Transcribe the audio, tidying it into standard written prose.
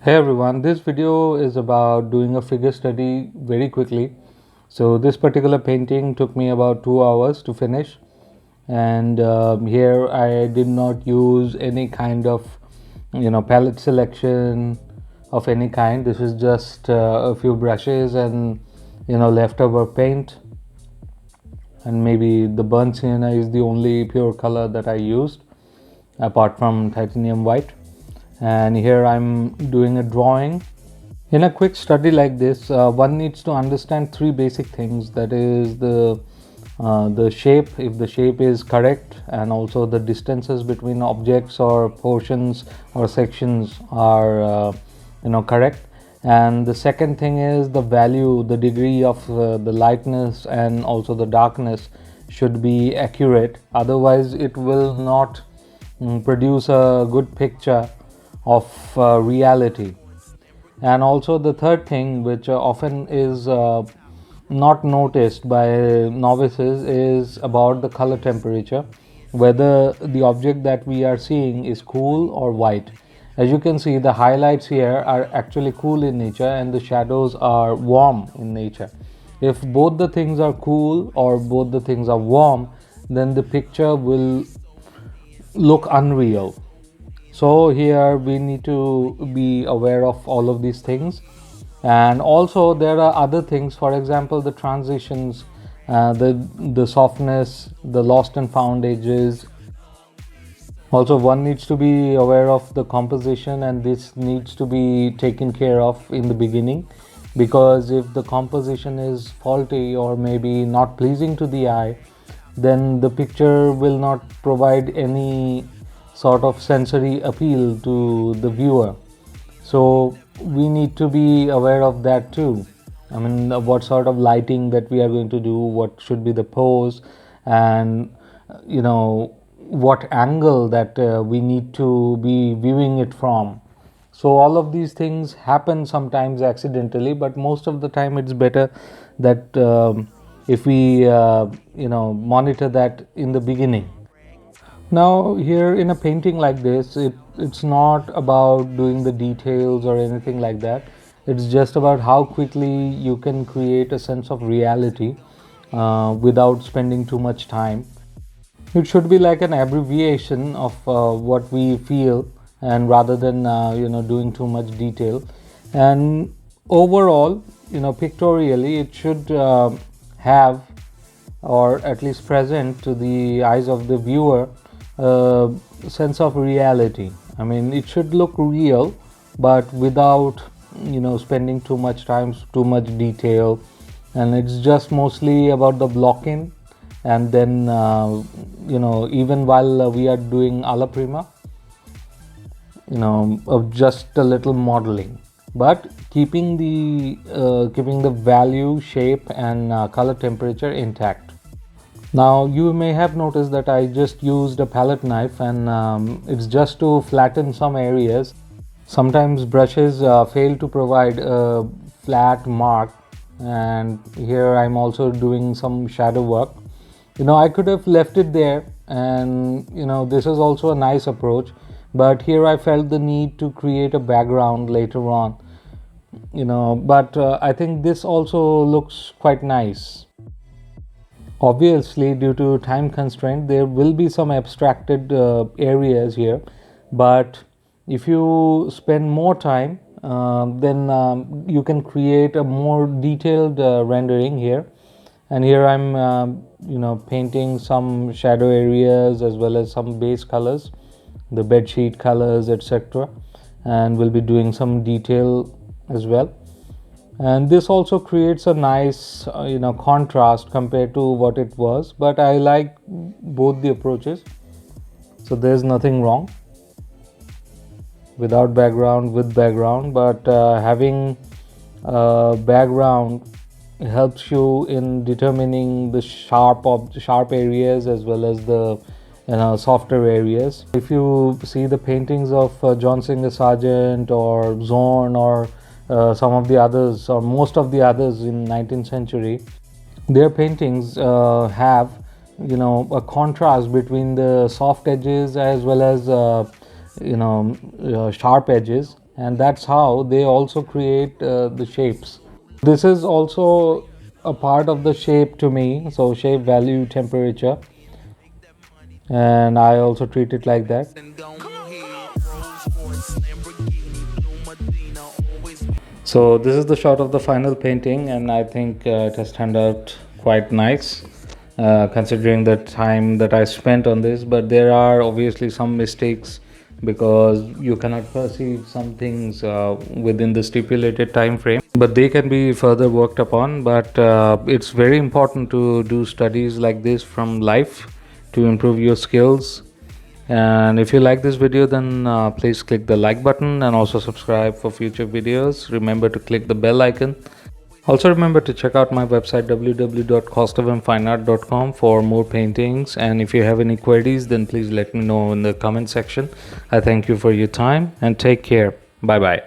Hey everyone, this video is about doing a figure study very quickly. So this particular painting took me about 2 hours to finish, and here I did not use any kind of palette selection of any kind. This is just a few brushes and leftover paint, and maybe the burnt sienna is the only pure color that I used apart from titanium white. And here I'm doing a drawing. In a quick study like this, one needs to understand three basic things. That is the shape, if the shape is correct, and also the distances between objects or portions or sections are correct. And the second thing is the value, the degree of the lightness and also the darkness should be accurate. Otherwise, it will not produce a good picture of reality. And also the third thing, which often is not noticed by novices, is about the color temperature, whether the object that we are seeing is cool or white. As you can see, the highlights here are actually cool in nature and the shadows are warm in nature. If both the things are cool or both the things are warm, then the picture will look unreal. So here we need to be aware of all of these things. And also there are other things, for example the transitions, the softness, the lost and found edges. Also one needs to be aware of the composition, and this needs to be taken care of in the beginning, because if the composition is faulty or maybe not pleasing to the eye, then the picture will not provide any sort of sensory appeal to the viewer. So we need to be aware of that too. I mean, what sort of lighting that we are going to do, what should be the pose, and what angle that we need to be viewing it from. So all of these things happen sometimes accidentally, but most of the time it's better that if we monitor that in the beginning. Now here in a painting like this, it's not about doing the details or anything like that. It's just about how quickly you can create a sense of reality without spending too much time. It should be like an abbreviation of what we feel, and rather than doing too much detail. And overall, pictorially, it should have, or at least present to the eyes of the viewer, a sense of reality. I mean, it should look real, but without spending too much time, too much detail. And it's just mostly about the blocking, and then even while we are doing alla prima, of just a little modeling, but keeping the value, shape, and color temperature intact. Now you may have noticed that I just used a palette knife, and it's just to flatten some areas. Sometimes brushes fail to provide a flat mark, and here I'm also doing some shadow work. I could have left it there, and this is also a nice approach, but here I felt the need to create a background later on. But I think this also looks quite nice. Obviously, due to time constraint, there will be some abstracted areas here, but if you spend more time, then you can create a more detailed rendering here. And here I'm painting some shadow areas as well as some base colors, the bed sheet colors, etc., and we'll be doing some detail as well. And this also creates a nice contrast compared to what it was, but I like both the approaches, so there's nothing wrong without background, with background. But having a background helps you in determining the sharp areas as well as the softer areas. If you see the paintings of John Singer Sargent or Zorn, or some of the others, or most of the others in 19th century, their paintings have a contrast between the soft edges as well as sharp edges, and that's how they also create the shapes. This is also a part of the shape to me, so shape, value, temperature, and I also treat it like that. So this is the shot of the final painting, and I think it has turned out quite nice, considering the time that I spent on this. But there are obviously some mistakes because you cannot perceive some things within the stipulated time frame, but they can be further worked upon. But it's very important to do studies like this from life to improve your skills. And if you like this video, then please click the like button and also subscribe for future videos. Remember to click the bell icon. Also remember to check out my website www.costofmfineart.com for more paintings, and if you have any queries, then please let me know in the comment section. I thank you for your time and take care. Bye bye.